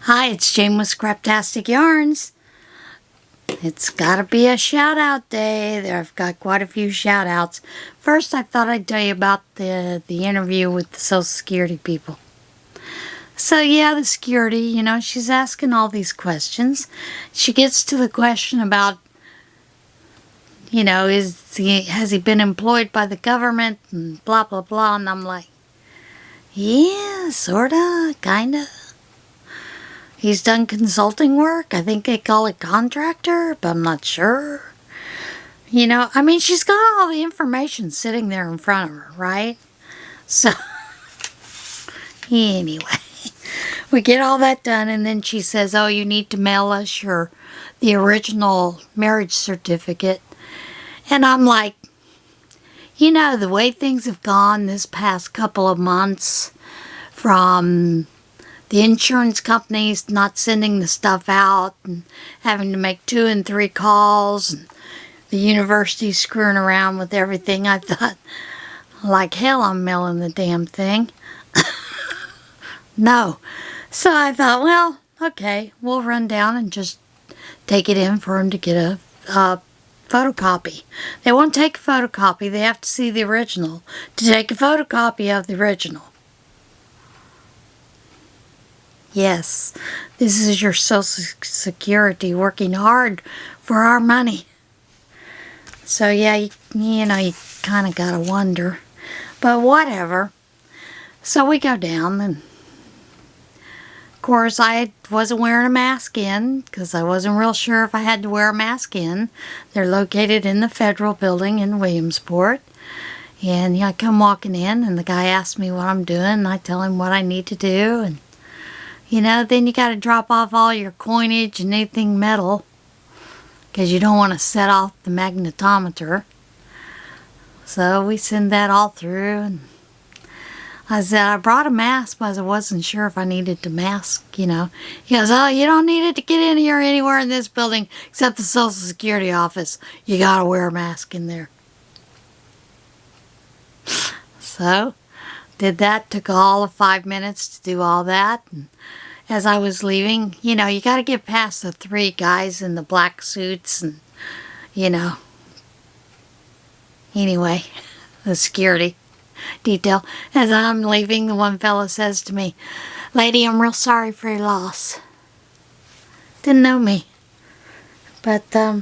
Hi, it's Jane with Scraptasticyarns. It's gotta be a shout out day. I've got quite a few shout outs. First, I thought I'd tell you about the interview with the Social Security people. So yeah, the security, she's asking all these questions. She gets to the question about, has he been employed by the government and blah, blah, blah. And I'm like, yeah, sorta, kinda. He's done consulting work. I think they call it contractor, but I'm not sure. She's got all the information sitting there in front of her, right? So, anyway, we get all that done, and then she says, oh, you need to mail us the original marriage certificate. And I'm like, the way things have gone this past couple of months, from the insurance companies not sending the stuff out and having to make 2 and 3 calls, and the university screwing around with everything, I thought, like hell I'm mailing the damn thing. No. So I thought, well, okay, we'll run down and just take it in for him to get a photocopy. They won't take a photocopy. They have to see the original to take a photocopy of the original. Yes, this is your Social Security working hard for our money. So yeah, you kind of gotta wonder. But whatever. So we go down, and of course I wasn't wearing a mask in because I wasn't real sure if I had to wear a mask in. They're located in the Federal Building in Williamsport. And I come walking in, and the guy asks me what I'm doing, and I tell him what I need to do, and then you got to drop off all your coinage and anything metal because you don't want to set off the magnetometer. So we send that all through, and I said I brought a mask, but I wasn't sure if I needed to mask, He goes, oh, you don't need it to get in here anywhere in this building except the Social Security office. You got to wear a mask in there. So did that, took all of 5 minutes to do all that, and as I was leaving, you got to get past the 3 guys in the black suits and, anyway, the security detail. As I'm leaving, the one fellow says to me, lady, I'm real sorry for your loss. Didn't know me. But, I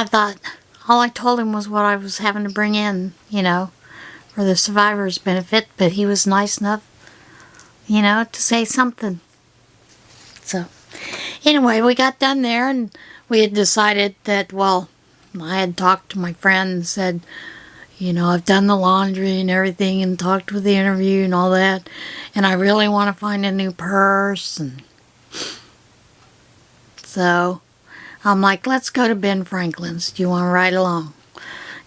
thought, all I told him was what I was having to bring in, for the survivor's benefit, but he was nice enough to say something. So, anyway, we got done there, and we had decided that, well, I had talked to my friend and said, I've done the laundry and everything and talked with the interview and all that, and I really want to find a new purse. And so, I'm like, let's go to Ben Franklin's. Do you want to ride along?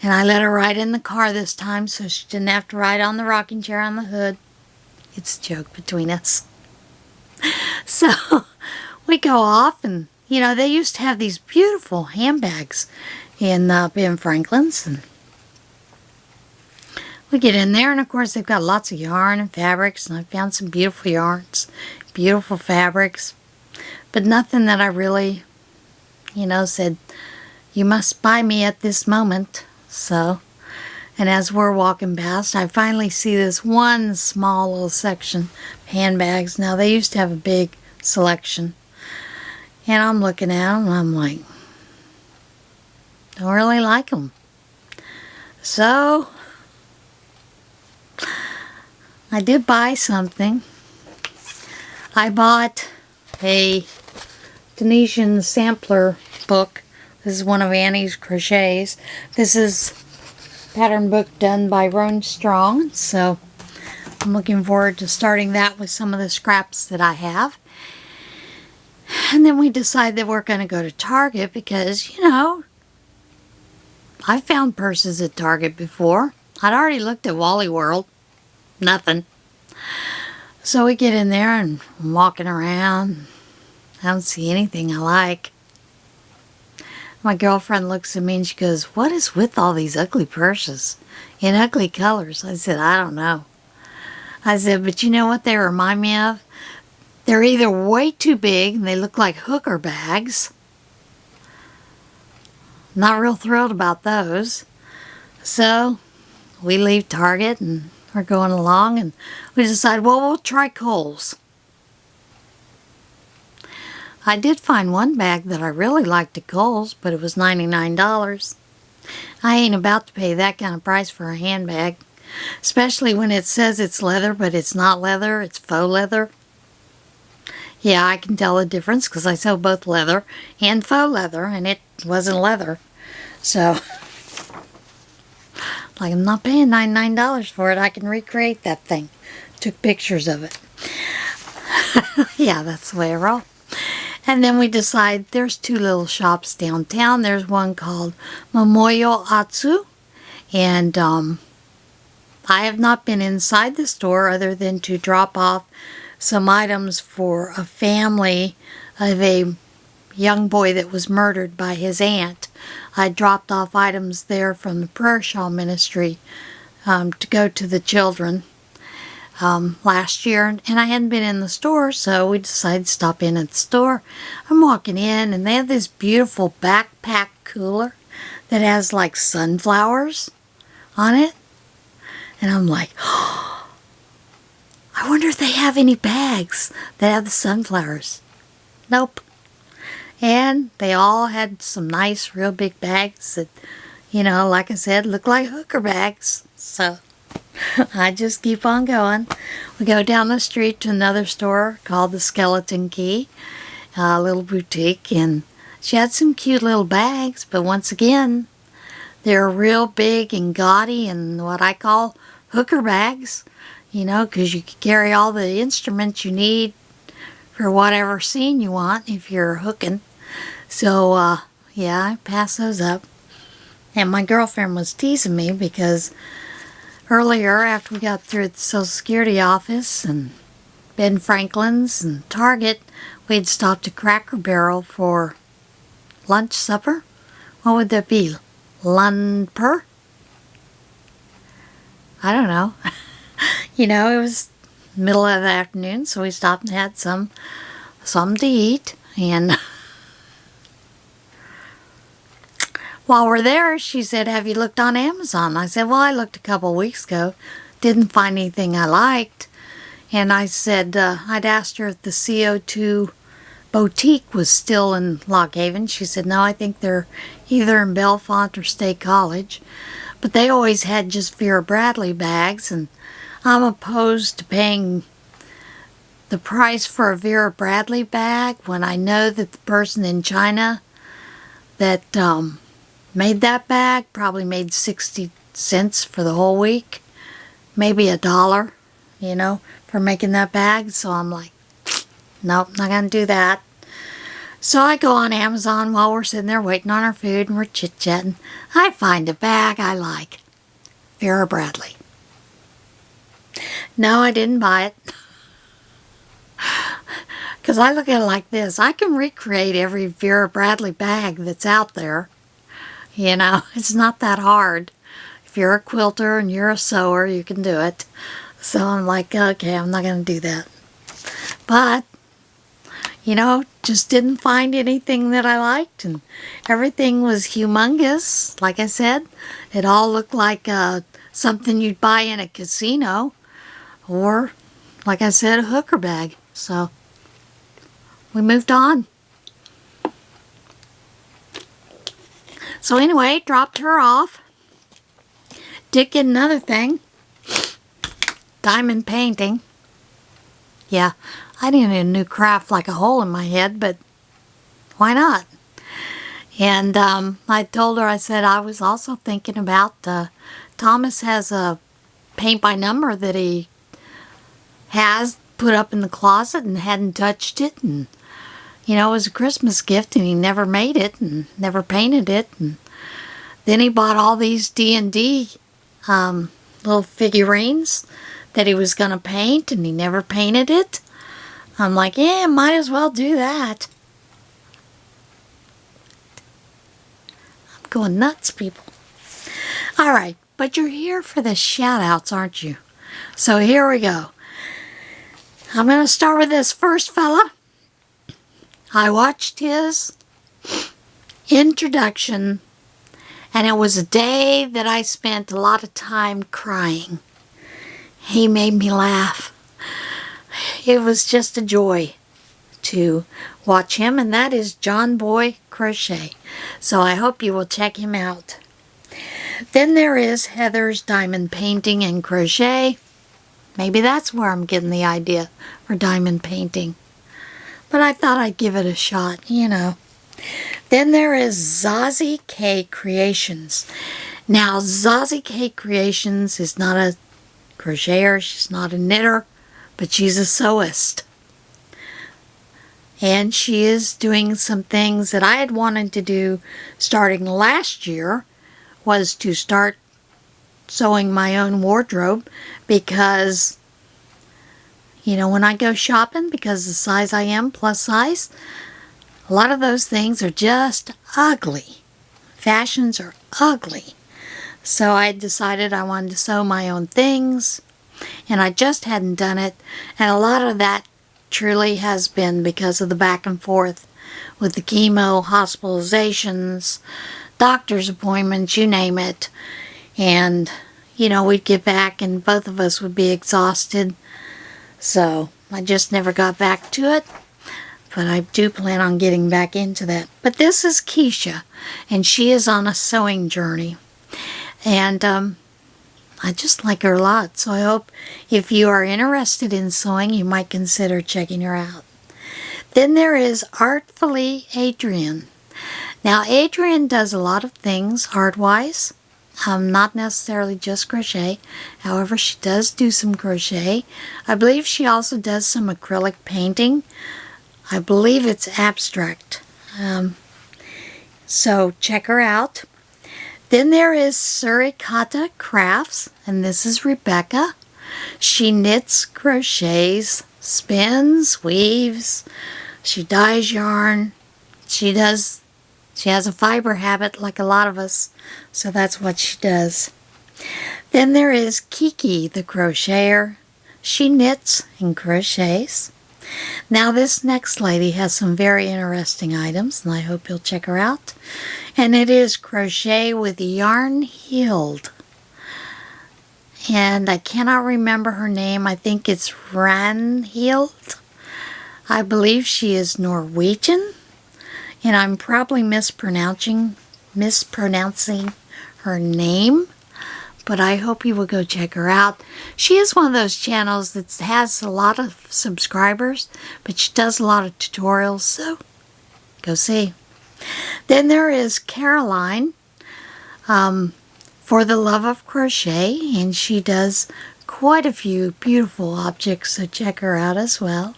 And I let her ride in the car this time so she didn't have to ride on the rocking chair on the hood. It's a joke between us. So we go off, and they used to have these beautiful handbags in Ben Franklin's, and we get in there, and of course they've got lots of yarn and fabrics, and I found some beautiful yarns, beautiful fabrics, but nothing that I really said you must buy me at this moment. So, and as we're walking past, I finally see this one small little section of handbags. Now, they used to have a big selection. And I'm looking at them, and I'm like, don't really like them. So, I did buy something. I bought a Tunisian sampler book. This is one of Annie's crochets. This is a pattern book done by Roan Strong. So I'm looking forward to starting that with some of the scraps that I have. And then we decide that we're going to go to Target because, I found purses at Target before. I'd already looked at Wally World. Nothing. So we get in there and I'm walking around. I don't see anything I like. My girlfriend looks at me and she goes, what is with all these ugly purses in ugly colors? I said, I don't know. I said, but you know what they remind me of? They're either way too big and they look like hooker bags. Not real thrilled about those. So we leave Target and we're going along and we decide, well, we'll try Kohl's. I did find one bag that I really liked at Kohl's, but it was $99. I ain't about to pay that kind of price for a handbag, especially when it says it's leather, but it's not leather, it's faux leather. Yeah, I can tell the difference because I sell both leather and faux leather, and it wasn't leather. So, like, I'm not paying $99 for it. I can recreate that thing. Took pictures of it. Yeah, that's the way I roll. And then we decide there's two little shops downtown. There's one called Momoyo Atsu. And I have not been inside the store other than to drop off some items for a family of a young boy that was murdered by his aunt. I dropped off items there from the prayer shawl ministry to go to the children last year, and I hadn't been in the store, so we decided to stop in at the store. I'm walking in and they have this beautiful backpack cooler that has like sunflowers on it, and I'm like, oh, I wonder if they have any bags that have the sunflowers. Nope. And they all had some nice real big bags that, you know, like I said, look like hooker bags. So I just keep on going. We go down the street to another store called the Skeleton Key, a little boutique, and she had some cute little bags, but once again, they're real big and gaudy and what I call hooker bags, you know, because you can carry all the instruments you need for whatever scene you want if you're hooking. So, yeah, I passed those up. And my girlfriend was teasing me because earlier, after we got through at the Social Security office and Ben Franklin's and Target, we'd stopped at Cracker Barrel for lunch, supper. What would that be? Lunper? I don't know. You know, it was middle of the afternoon, so we stopped and had something to eat. And while we're there, she said, have you looked on Amazon? I said, well, I looked a couple weeks ago. Didn't find anything I liked. And I said, I'd asked her if the CO2 boutique was still in Lock Haven. She said, no, I think they're either in Bellefonte or State College. But they always had just Vera Bradley bags, and I'm opposed to paying the price for a Vera Bradley bag when I know that the person in China that made that bag probably made 60 cents for the whole week, maybe $1, you know, for making that bag. So I'm like, nope, not gonna do that. So I go on Amazon while we're sitting there waiting on our food and we're chit-chatting. I find a bag I like. Vera Bradley. No, I didn't buy it. Because I look at it like this. I can recreate every Vera Bradley bag that's out there. You know, it's not that hard. If you're a quilter and you're a sewer, you can do it. So I'm like, okay, I'm not going to do that. But, you know, just didn't find anything that I liked. And everything was humongous. Like I said, it all looked like something you'd buy in a casino. Or, like I said, a hooker bag. So we moved on. So anyway, dropped her off. Did get another thing. Diamond painting. Yeah, I need a new craft like a hole in my head, but why not? And I told her, I said I was also thinking about, Thomas has a paint by number that he has put up in the closet and hadn't touched it, and you know, it was a Christmas gift and he never made it and never painted it. And then he bought all these D&D little figurines that he was going to paint and he never painted it. I'm like, yeah, might as well do that. I'm going nuts, people. All right, but you're here for the shout-outs, aren't you? So here we go. I'm going to start with this first fella. I watched his introduction, and it was a day that I spent a lot of time crying. He made me laugh. It was just a joy to watch him, and that is Boy Crochet. So I hope you will check him out. Then there is Heather's Diamond Painting and Crochet. Maybe that's where I'm getting the idea for diamond painting. But I thought I'd give it a shot, you know. Then there is Zazi K Creations. Now, Zazi K Creations is not a crocheter, she's not a knitter, but she's a sewist. And she is doing some things that I had wanted to do starting last year, was to start sewing my own wardrobe, because, you know, when I go shopping, because the size I am, plus size, a lot of those things are just ugly. Fashions are ugly. So I decided I wanted to sew my own things, and I just hadn't done it, and a lot of that truly has been because of the back and forth with the chemo, hospitalizations, doctor's appointments, you name it. And, you know, we'd get back and both of us would be exhausted. So I just never got back to it. But I do plan on getting back into that. But this is Keisha, and she is on a sewing journey. And I just like her a lot. So I hope if you are interested in sewing, you might consider checking her out. Then there is Artfully Adrienne. Now, Adrienne does a lot of things art-wise. Not necessarily just crochet. However, she does do some crochet. I believe she also does some acrylic painting. I believe it's abstract. So check her out. Then there is Suricata Crafts, and this is Rebecca. She knits, crochets, spins, weaves. She dyes yarn. She has a fiber habit like a lot of us, so that's what she does. Then there is KiKiTheCrocheter. She knits and crochets. Now this next lady has some very interesting items, and I hope you'll check her out. And it is Crochet with Yarnhild. And I cannot remember her name. I think it's Yarnhild. I believe she is Norwegian. And I'm probably mispronouncing her name, but I hope you will go check her out. She is one of those channels that has a lot of subscribers, but she does a lot of tutorials, so go see. Then there is Caroline, for the love of crochet, and she does quite a few beautiful objects, so check her out as well.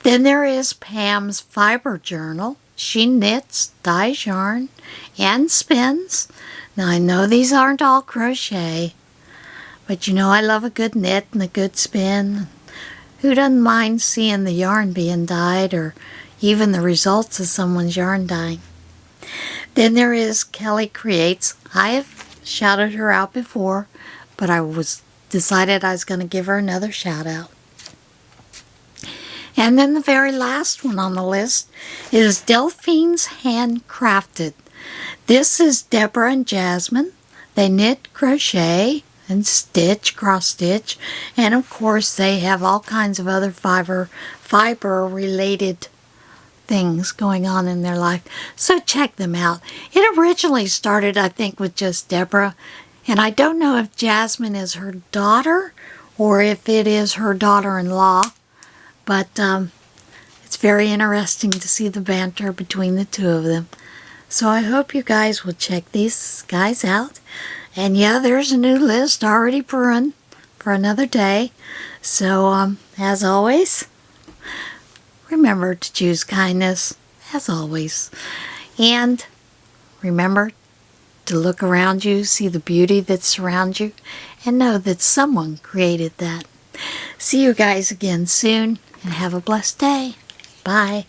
Then there is Pam's Fiber Journal. She knits, dyes yarn, and spins. Now, I know these aren't all crochet, but you know I love a good knit and a good spin. Who doesn't mind seeing the yarn being dyed, or even the results of someone's yarn dyeing? Then there is Keli Kreates. I have shouted her out before, but I decided I was going to give her another shout out. And then the very last one on the list is Delphine's Handcrafted. This is Deborah and Jasmine. They knit, crochet, and stitch, cross stitch, and of course they have all kinds of other fiber related things going on in their life. So check them out. It originally started, I think, with just Deborah, and I don't know if Jasmine is her daughter or if it is her daughter-in-law. But it's very interesting to see the banter between the two of them. So I hope you guys will check these guys out. And yeah, there's a new list already brewing for another day. So as always, remember to choose kindness, as always. And remember to look around you, see the beauty that surrounds you, and know that someone created that. See you guys again soon. And have a blessed day. Bye.